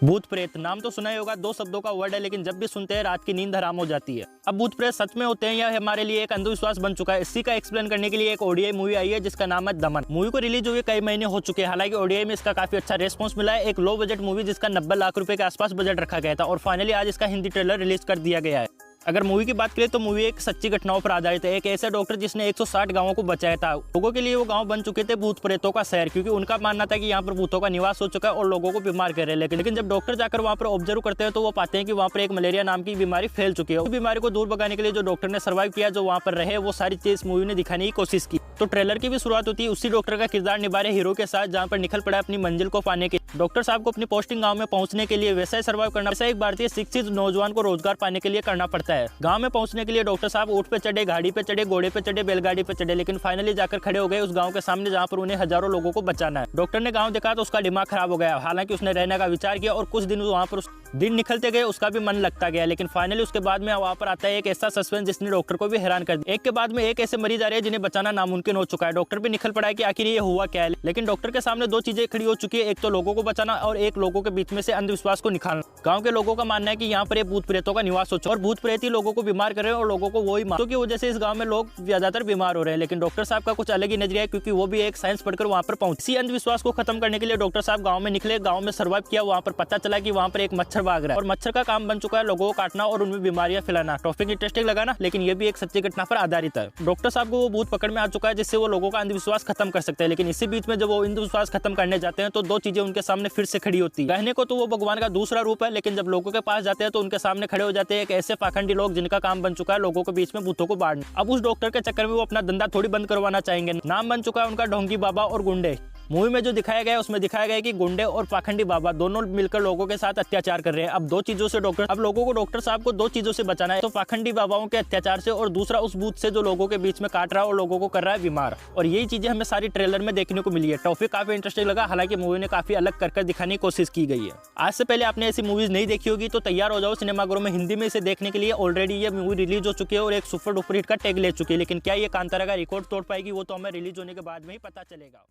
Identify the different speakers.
Speaker 1: भूत प्रेत नाम तो सुना ही होगा, दो शब्दों का वर्ड है, लेकिन जब भी सुनते हैं रात की नींद हराम हो जाती है। अब भूत प्रेत सच में होते हैं या हमारे लिए एक अंधविश्वास बन चुका है, इसी का एक्सप्लेन करने के लिए एक ओडीआई मूवी आई है जिसका नाम है दमन। मूवी को रिलीज हुए कई महीने हो चुके हैं, हालांकि ओडीआई में इसका काफी अच्छा रेस्पॉन्स मिला है। एक लो बजट मूवी जिसका 90 लाख रुपए के आसपास बजट रखा गया था और फाइनली आज इसका हिंदी ट्रेलर रिलीज कर दिया गया है। अगर मूवी की बात करें तो मूवी एक सच्ची घटनाओं पर आधारित है। एक ऐसे डॉक्टर जिसने 160 गांवों को बचाया था। लोगों के लिए वो गांव बन चुके थे भूत प्रेतों का शहर, क्योंकि उनका मानना था कि यहाँ पर भूतों का निवास हो चुका है और लोगों को बीमार कर रहे हैं। लेकिन जब डॉक्टर जाकर वहाँ पर ऑब्जर्व करते हैं तो वो पाते हैं कि वहाँ पर एक मलेरिया नाम की बीमारी फैल चुकी है। उस बीमारी को दूर भगाने के लिए जो डॉक्टर ने सर्वाइव किया, जो वहाँ पर रहे, वो सारी चीज मूवी ने दिखाने की कोशिश की। तो ट्रेलर की भी शुरुआत होती है उसी डॉक्टर का किरदार निभा रहे हीरो के साथ, जहाँ पर निकल पड़ा अपनी मंजिल को पाने के। डॉक्टर साहब को अपनी पोस्टिंग गांव में पहुंचने के लिए वैसा ही सर्वाइव करना, वैसा एक भारतीय शिक्षित नौजवान को रोजगार पाने के लिए करना पड़ता है। गांव में पहुंचने के लिए डॉक्टर साहब ऊंट पे चढ़े, गाड़ी पे चढ़े, घोड़े पे चढ़े, बैलगाड़ी पे चढ़े, लेकिन फाइनली जाकर खड़े हो गए उस गांव के सामने जहां पर उन्हें हजारों लोगों को बचाना है। डॉक्टर ने गांव देखा तो उसका दिमाग खराब हो गया। हालांकि उसने रहने का विचार किया और कुछ दिन वहां पर दिन निकलते गए, उसका भी मन लगता गया। लेकिन फाइनली उसके बाद में वहां पर आता है एक ऐसा सस्पेंस जिसने डॉक्टर को भी हैरान कर दिया। एक के बाद में एक ऐसे मरीज आ रहे हैं जिन्हें बचाना नामुमकिन हो चुका है। डॉक्टर भी निकल पड़ा है कि आखिर ये हुआ क्या है। लेकिन डॉक्टर के सामने दो चीजें खड़ी हो चुकी है, एक तो लोगों को बचाना और एक लोगों के बीच में से अंधविश्वास को निकालना। गांव के लोगों का मानना है कि यहाँ पर ये भूत प्रेतों का निवास हो चुका है और भूत प्रेत ही लोगों को बीमार कर रहे हैं और लोगों को वही की वजह से इस गांव में लोग ज्यादातर बीमार हो रहे हैं। लेकिन डॉक्टर साहब का कुछ अलग ही नजरिया है, क्योंकि वो भी एक साइंस पढ़कर वहां पर पहुंचे। इसी अंधविश्वास को खत्म करने के लिए डॉक्टर साहब गांव में निकले, गांव में सर्वाइव किया। वहां पर पता चला कि वहां पर एक मच्छर भाग रहा है और मच्छर का काम बन चुका है लोगों को काटना और उनमें बीमारियां फैलाना। टॉपिक इंटरेस्टिंग लगा ना, लेकिन ये भी एक सच्ची घटना पर आधारित है। डॉक्टर साहब को वो भूत पकड़ में आ चुका है जिससे वो लोगों का अंधविश्वास खत्म कर सकते हैं। लेकिन इसी बीच में जब वो अंधविश्वास खत्म करने जाते हैं तो दो चीजें उनके सामने फिर से खड़ी होती है। कहने को तो वो भगवान का दूसरा रूप है, लेकिन जब लोगों के पास जाते हैं तो उनके सामने खड़े हो जाते हैं एक ऐसे पाखंडी लोग जिनका काम बन चुका है लोगों के बीच में भूतों को बांटना। अब उस डॉक्टर के चक्कर में वो अपना धंधा थोड़ी बंद करवाना चाहेंगे। नाम बन चुका है उनका ढोंगी बाबा और गुंडे। मूवी में जो दिखाया गया है उसमें दिखाया गया है कि गुंडे और पाखंडी बाबा दोनों मिलकर लोगों के साथ अत्याचार कर रहे हैं। अब दो चीजों से लोगों को डॉक्टर साहब को दो चीजों से बचाना है, तो पाखंडी बाबाओं के अत्याचार से और दूसरा उस भूत से जो लोगों के बीच में काट रहा है और लोगों को कर रहा है बीमार। और यही चीजें हमें सारी ट्रेलर में देखने को मिली है। टॉपिक काफी इंटरेस्टिंग लगा, हालांकि मूवी ने काफी अलग कर दिखाने की कोशिश की गई है। आज से पहले आपने ऐसी मूवीज नहीं देखी होगी तो तैयार हो जाओ सिनेमाघरों में हिंदी में इसे देखने के लिए। ऑलरेडी ये मूवी रिलीज हो चुकी है और एक सुपर डुपर हिट का टैग ले चुकी है। लेकिन क्या ये कांतारा का रिकॉर्ड तोड़ पाएगी, वो तो हमें रिलीज होने के बाद में ही पता चलेगा।